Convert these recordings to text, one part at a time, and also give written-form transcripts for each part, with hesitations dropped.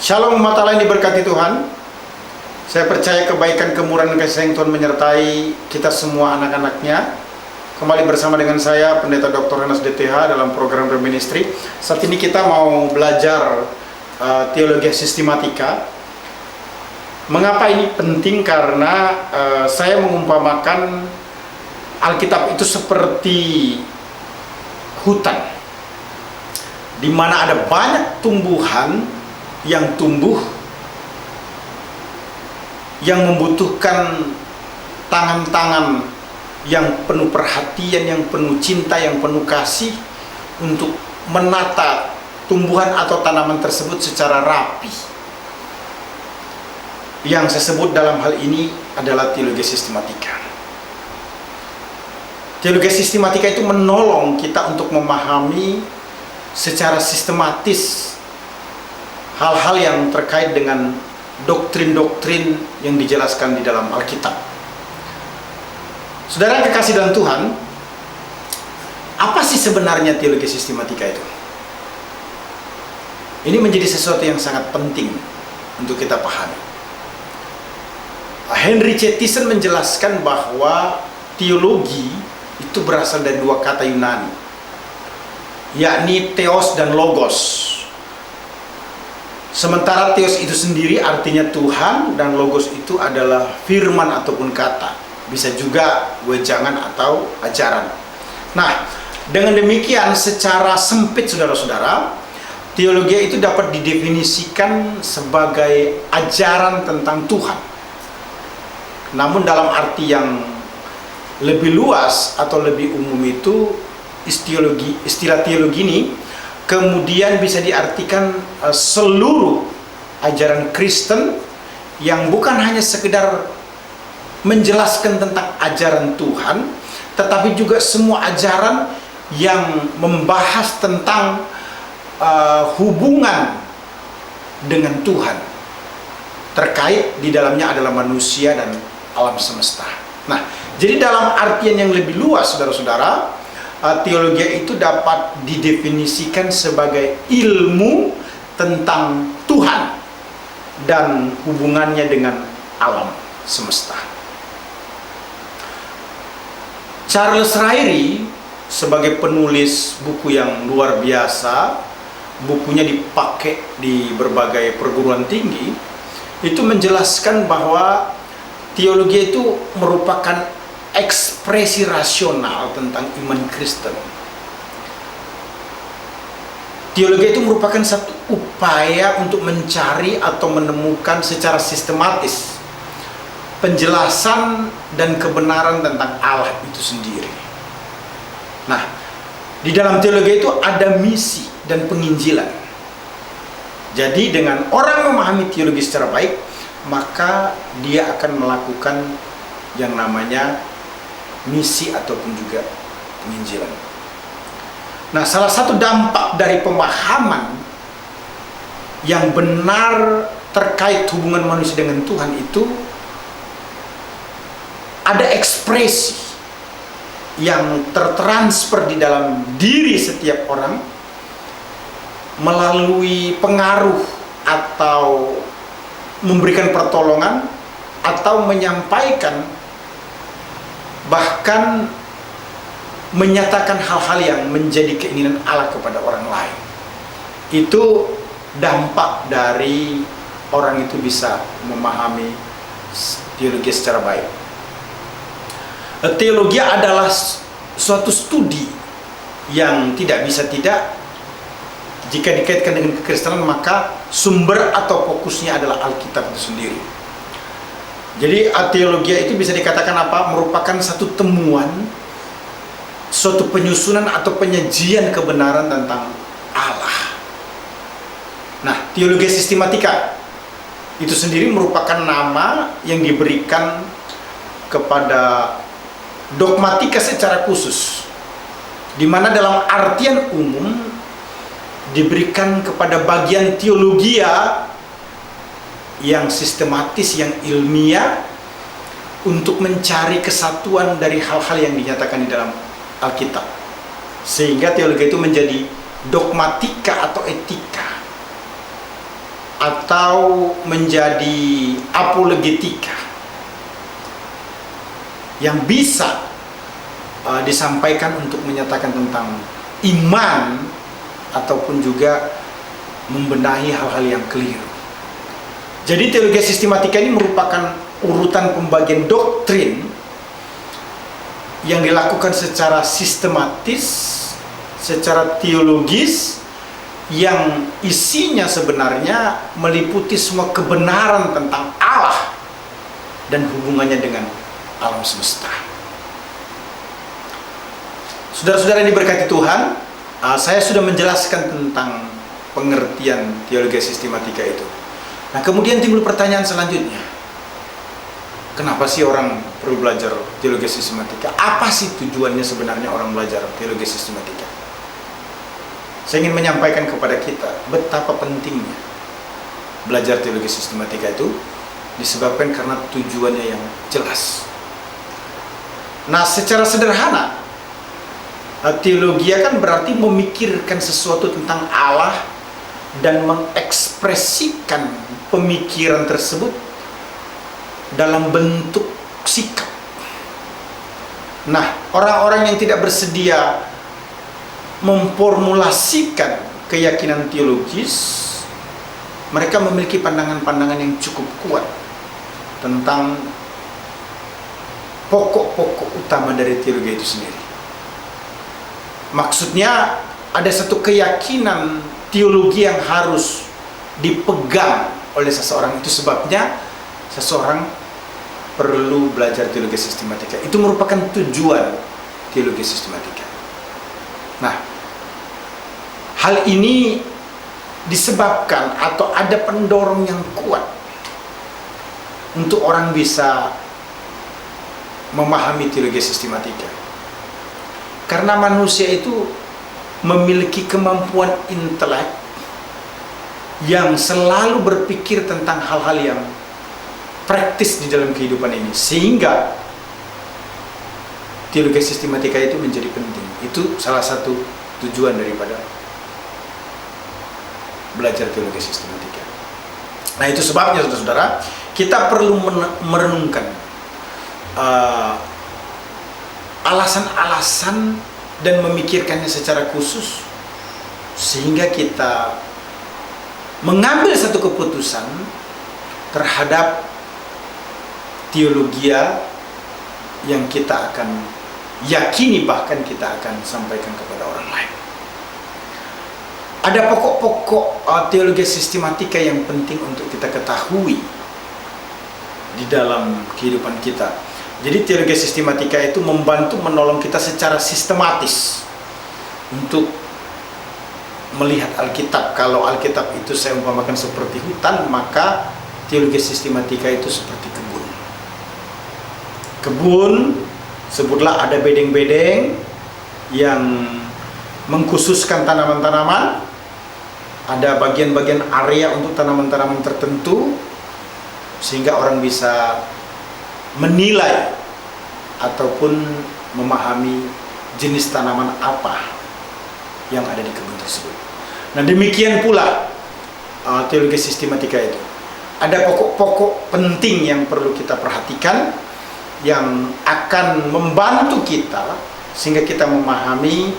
Shalom umat Allah yang diberkati Tuhan. Saya percaya kebaikan, kemurahan, kasih sayang Tuhan menyertai kita semua anak-anaknya. Kembali bersama dengan saya Pendeta Dr. Henas DTH dalam program Reministry. Saat ini kita mau belajar teologi sistematika. Mengapa ini penting? Karena saya mengumpamakan Alkitab itu seperti hutan, di mana ada banyak tumbuhan yang tumbuh, yang membutuhkan tangan-tangan yang penuh perhatian, yang penuh cinta, yang penuh kasih untuk menata tumbuhan atau tanaman tersebut secara rapi. Yang saya sebut dalam hal ini adalah teologi sistematika. Teologi sistematika itu menolong kita untuk memahami secara sistematis hal-hal yang terkait dengan doktrin-doktrin yang dijelaskan di dalam Alkitab. Saudara yang kekasih dalam Tuhan, apa sih sebenarnya teologi sistematika itu? Ini menjadi sesuatu yang sangat penting untuk kita pahami. Henry C. Thiessen menjelaskan bahwa teologi itu berasal dari dua kata Yunani, yakni theos dan logos. Sementara theos itu sendiri artinya Tuhan, dan logos itu adalah firman ataupun kata. Bisa juga wejangan atau ajaran. Nah, dengan demikian secara sempit saudara-saudara, teologi itu dapat didefinisikan sebagai ajaran tentang Tuhan. Namun dalam arti yang lebih luas atau lebih umum itu, istilah teologi ini kemudian bisa diartikan seluruh ajaran Kristen yang bukan hanya sekedar menjelaskan tentang ajaran Tuhan, tetapi juga semua ajaran yang membahas tentang hubungan dengan Tuhan. Terkait di dalamnya adalah manusia dan alam semesta. Nah, jadi dalam artian yang lebih luas saudara-saudara, teologi itu dapat didefinisikan sebagai ilmu tentang Tuhan dan hubungannya dengan alam semesta. Charles Ryrie sebagai penulis buku yang luar biasa, bukunya dipakai di berbagai perguruan tinggi, itu menjelaskan bahwa teologi itu merupakan ekspresi rasional tentang iman Kristen. Teologi itu merupakan satu upaya untuk mencari atau menemukan secara sistematis penjelasan dan kebenaran tentang Allah itu sendiri. Nah, di dalam teologi itu ada misi dan penginjilan. Jadi dengan orang memahami teologi secara baik, maka dia akan melakukan yang namanya misi ataupun juga penginjilan. Nah, salah satu dampak dari pemahaman yang benar terkait hubungan manusia dengan Tuhan itu ada ekspresi yang tertransfer di dalam diri setiap orang melalui pengaruh atau memberikan pertolongan atau menyampaikan, bahkan menyatakan hal-hal yang menjadi keinginan Allah kepada orang lain. Itu dampak dari orang itu bisa memahami teologi secara baik. Teologi adalah suatu studi yang tidak bisa tidak, jika dikaitkan dengan kekristenan, maka sumber atau fokusnya adalah Alkitab itu sendiri. Jadi teologi itu bisa dikatakan apa? Merupakan satu temuan, suatu penyusunan atau penyajian kebenaran tentang Allah. Nah, teologi sistematika itu sendiri merupakan nama yang diberikan kepada dogmatika secara khusus, di mana dalam artian umum diberikan kepada bagian teologia yang sistematis, yang ilmiah, untuk mencari kesatuan dari hal-hal yang dinyatakan di dalam Alkitab. Sehingga teologi itu menjadi dogmatika atau etika, atau menjadi apologetika yang bisa disampaikan untuk menyatakan tentang iman ataupun juga membenahi hal-hal yang keliru. Jadi teologi sistematika ini merupakan urutan pembagian doktrin yang dilakukan secara sistematis, secara teologis, yang isinya sebenarnya meliputi semua kebenaran tentang Allah dan hubungannya dengan alam semesta. Saudara-saudara yang diberkati Tuhan, saya sudah menjelaskan tentang pengertian teologi sistematika itu. Nah, kemudian timbul pertanyaan selanjutnya. Kenapa sih orang perlu belajar teologi sistematika? Apa sih tujuannya sebenarnya orang belajar teologi sistematika? Saya ingin menyampaikan kepada kita betapa pentingnya belajar teologi sistematika itu, disebabkan karena tujuannya yang jelas. Nah, secara sederhana, teologi kan berarti memikirkan sesuatu tentang Allah dan mengekspresikan pemikiran tersebut dalam bentuk sikap. Nah, orang-orang yang tidak bersedia memformulasikan keyakinan teologis, mereka memiliki pandangan-pandangan yang cukup kuat tentang pokok-pokok utama dari teologi itu sendiri. Maksudnya ada satu keyakinan teologi yang harus dipegang oleh seseorang. Itu sebabnya seseorang perlu belajar teologi sistematika. Itu merupakan tujuan teologi sistematika. Nah, hal ini disebabkan atau ada pendorong yang kuat untuk orang bisa memahami teologi sistematika. Karena manusia itu memiliki kemampuan intelek yang selalu berpikir tentang hal-hal yang praktis di dalam kehidupan ini, sehingga teologi sistematika itu menjadi penting. Itu salah satu tujuan daripada belajar teologi sistematika. Nah, itu sebabnya saudara-saudara, kita perlu merenungkan alasan-alasan dan memikirkannya secara khusus, sehingga kita mengambil satu keputusan terhadap teologi yang kita akan yakini, bahkan kita akan sampaikan kepada orang lain. Ada pokok-pokok teologi sistematika yang penting untuk kita ketahui di dalam kehidupan kita. Jadi teologi sistematika itu membantu menolong kita secara sistematis untuk melihat Alkitab. Kalau Alkitab itu saya umpamakan seperti hutan, maka teologi sistematika itu seperti kebun. Kebun, sebutlah ada bedeng-bedeng yang mengkhususkan tanaman-tanaman, ada bagian-bagian area untuk tanaman-tanaman tertentu, sehingga orang bisa menilai ataupun memahami jenis tanaman apa yang ada di kebun tersebut. Nah, demikian pula teologi sistematika itu. Ada pokok-pokok penting yang perlu kita perhatikan, yang akan membantu kita sehingga kita memahami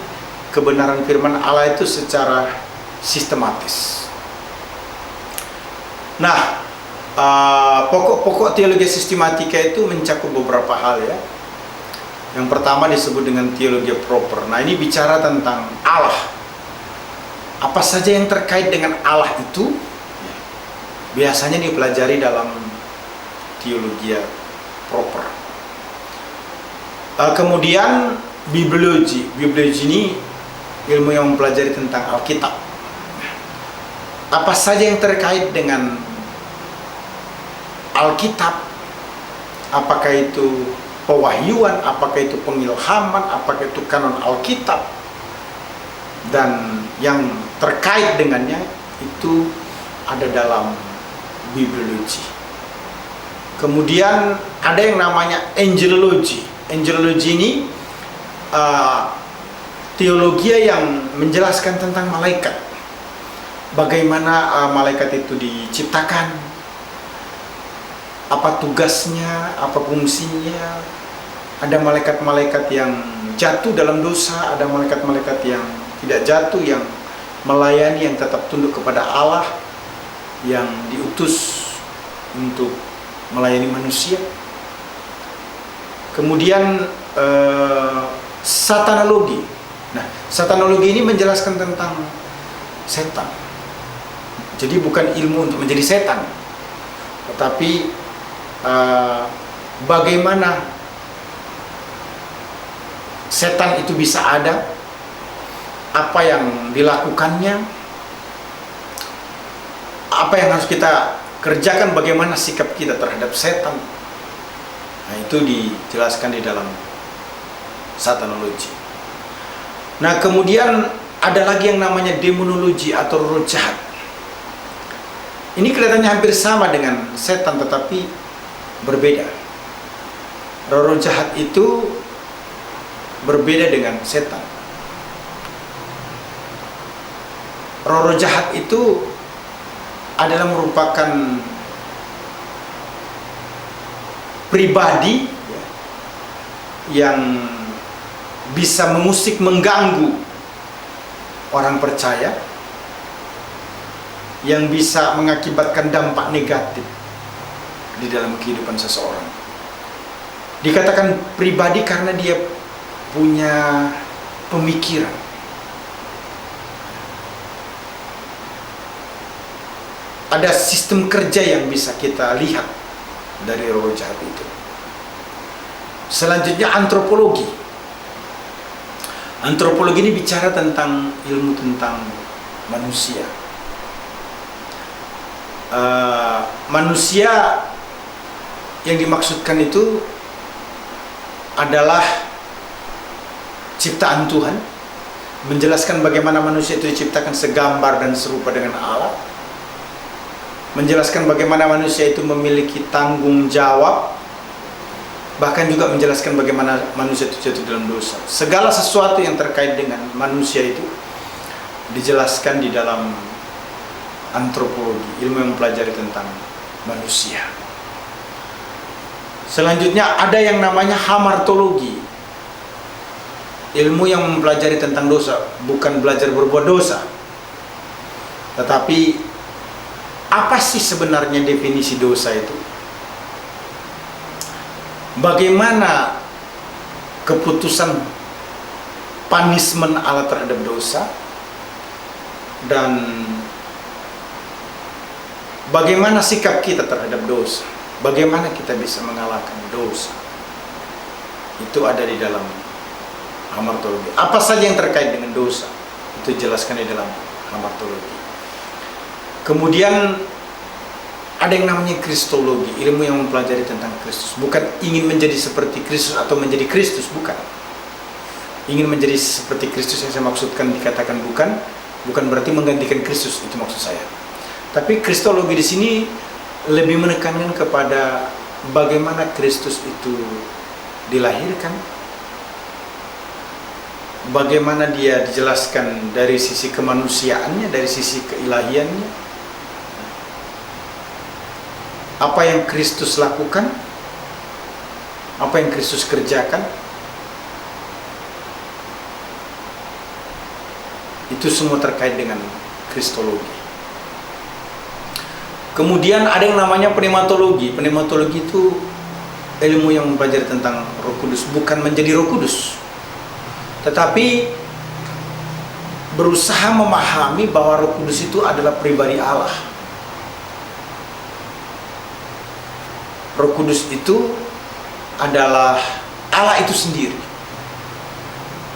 kebenaran firman Allah itu secara sistematis. Nah, pokok-pokok teologi sistematika itu mencakup beberapa hal ya. Yang pertama disebut dengan teologi proper. Nah, ini bicara tentang Allah. Apa saja yang terkait dengan Allah itu biasanya dipelajari dalam teologi proper. Kemudian bibliologi. Bibliologi ini ilmu yang mempelajari tentang Alkitab. Apa saja yang terkait dengan Alkitab, apakah itu pewahyuan, apakah itu pengilhaman, apakah itu kanon Alkitab, dan yang terkait dengannya itu ada dalam bibliologi. Kemudian ada yang namanya angelologi. Angelologi ini teologi yang menjelaskan tentang malaikat. Bagaimana malaikat itu diciptakan, apa tugasnya, apa fungsinya. Ada malaikat-malaikat yang jatuh dalam dosa, ada malaikat-malaikat yang tidak jatuh, yang melayani, yang tetap tunduk kepada Allah, yang diutus untuk melayani manusia. Kemudian satanologi. Nah, satanologi ini menjelaskan tentang setan. Jadi bukan ilmu untuk menjadi setan, tetapi bagaimana setan itu bisa ada, apa yang dilakukannya, apa yang harus kita kerjakan, bagaimana sikap kita terhadap setan. Nah, itu dijelaskan di dalam satanologi. Nah, kemudian ada lagi yang namanya demonologi atau roh jahat. Ini kelihatannya hampir sama dengan setan tetapi berbeda. Roh jahat itu berbeda dengan setan. Roh jahat itu adalah merupakan pribadi yang bisa mengusik, mengganggu orang percaya, yang bisa mengakibatkan dampak negatif di dalam kehidupan seseorang. Dikatakan pribadi karena dia punya pemikiran. Ada sistem kerja yang bisa kita lihat dari roh jahat itu. Selanjutnya antropologi. Antropologi ini bicara tentang ilmu tentang manusia. Manusia yang dimaksudkan itu adalah ciptaan Tuhan, menjelaskan bagaimana manusia itu diciptakan segambar dan serupa dengan Allah, menjelaskan bagaimana manusia itu memiliki tanggung jawab, bahkan juga menjelaskan bagaimana manusia itu jatuh dalam dosa. Segala sesuatu yang terkait dengan manusia itu dijelaskan di dalam antropologi, ilmu yang mempelajari tentang manusia. Selanjutnya ada yang namanya hamartologi, ilmu yang mempelajari tentang dosa, bukan belajar berbuat dosa, tetapi apa sih sebenarnya definisi dosa itu? Bagaimana keputusan punishment Allah terhadap dosa, dan bagaimana sikap kita terhadap dosa, bagaimana kita bisa mengalahkan dosa. Itu ada di dalam hamartologi. Apa saja yang terkait dengan dosa itu jelaskan di dalam hamartologi. Kemudian ada yang namanya kristologi, ilmu yang mempelajari tentang Kristus. Bukan ingin menjadi seperti Kristus atau menjadi Kristus, bukan. Ingin menjadi seperti Kristus yang saya maksudkan dikatakan bukan berarti menggantikan Kristus, itu maksud saya. Tapi kristologi di sini lebih menekankan kepada bagaimana Kristus itu dilahirkan, bagaimana dia dijelaskan dari sisi kemanusiaannya, dari sisi keilahiannya, apa yang Kristus lakukan, apa yang Kristus kerjakan. Itu semua terkait dengan kristologi. Kemudian ada yang namanya pneumatologi. Pneumatologi itu ilmu yang mempelajari tentang Roh Kudus, bukan menjadi Roh Kudus, tetapi berusaha memahami bahwa Roh Kudus itu adalah pribadi Allah. Roh Kudus itu adalah Allah itu sendiri.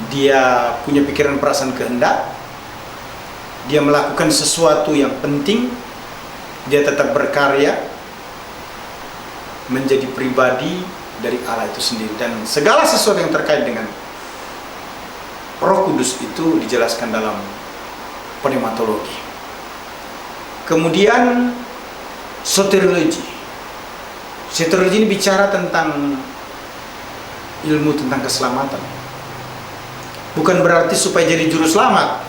Dia punya pikiran, perasaan, kehendak. Dia melakukan sesuatu yang penting. Dia tetap berkarya. menjadi pribadi dari Allah itu sendiri, dan segala sesuatu yang terkait dengan Roh Kudus itu dijelaskan dalam pneumatologi. Kemudian soteriologi. Soteriologi ini bicara tentang ilmu tentang keselamatan. Bukan berarti supaya jadi juru selamat,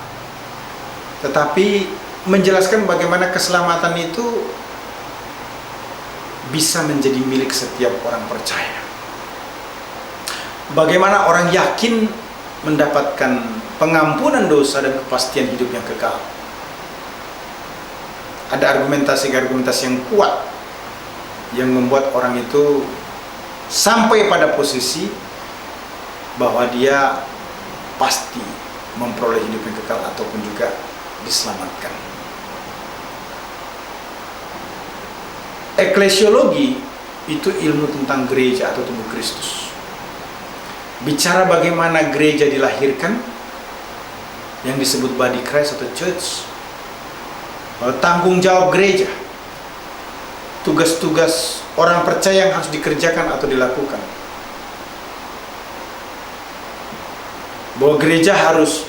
tetapi menjelaskan bagaimana keselamatan itu bisa menjadi milik setiap orang percaya. Bagaimana orang yakin mendapatkan pengampunan dosa dan kepastian hidup yang kekal. Ada argumentasi-argumentasi yang kuat yang membuat orang itu sampai pada posisi bahwa dia pasti memperoleh hidup yang kekal ataupun juga diselamatkan. Eklesiologi itu ilmu tentang gereja atau tubuh Kristus. Bicara bagaimana gereja dilahirkan, yang disebut body Christ atau church. Tanggung jawab gereja, tugas-tugas orang percaya yang harus dikerjakan atau dilakukan. Bahwa gereja harus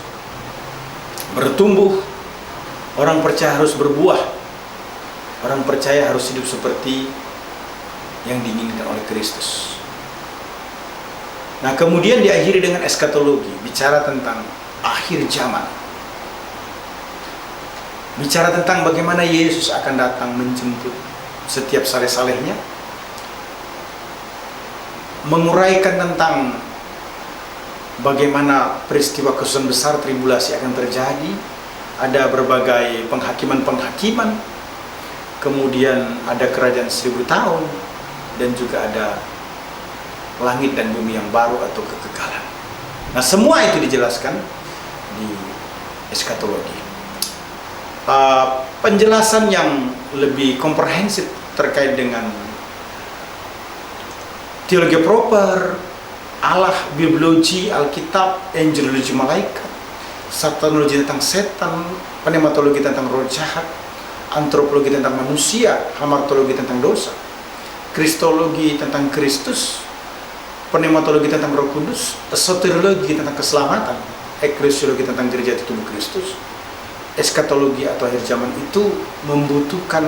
bertumbuh, orang percaya harus berbuah, orang percaya harus hidup seperti yang diinginkan oleh Kristus. Nah, kemudian diakhiri dengan eskatologi, bicara tentang akhir zaman. Bicara tentang bagaimana Yesus akan datang menjemput setiap saleh-salehnya. Menguraikan tentang bagaimana peristiwa kesusahan besar tribulasi akan terjadi. Ada berbagai penghakiman-penghakiman. Kemudian ada kerajaan 1000 tahun. Dan juga ada langit dan bumi yang baru atau kekekalan. Nah, semua itu dijelaskan di eskatologi. Penjelasan yang lebih komprehensif terkait dengan teologi proper, Allah, bibliologi, Alkitab, angelologi malaikat, satanologi tentang setan, pneumatologi tentang roh jahat, antropologi tentang manusia, hamartologi tentang dosa, kristologi tentang Kristus, pneumatologi tentang Roh Kudus, soteriologi tentang keselamatan, eklesiologi tentang gereja tubuh Kristus, eskatologi atau akhir zaman itu membutuhkan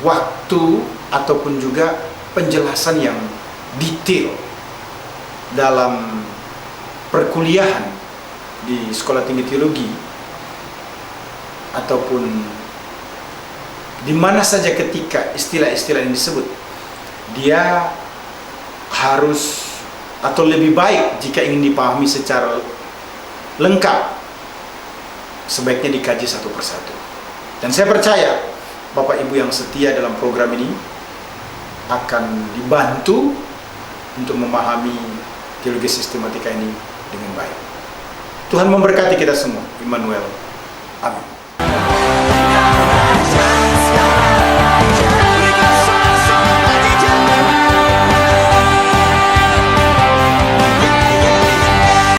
waktu ataupun juga penjelasan yang detail dalam perkuliahan di sekolah tinggi teologi ataupun di mana saja ketika istilah-istilah ini disebut, dia harus atau lebih baik jika ingin dipahami secara lengkap, sebaiknya dikaji satu persatu. Dan saya percaya Bapak Ibu yang setia dalam program ini akan dibantu untuk memahami teologi sistematika ini dengan baik. Tuhan memberkati kita semua. Immanuel. Amin.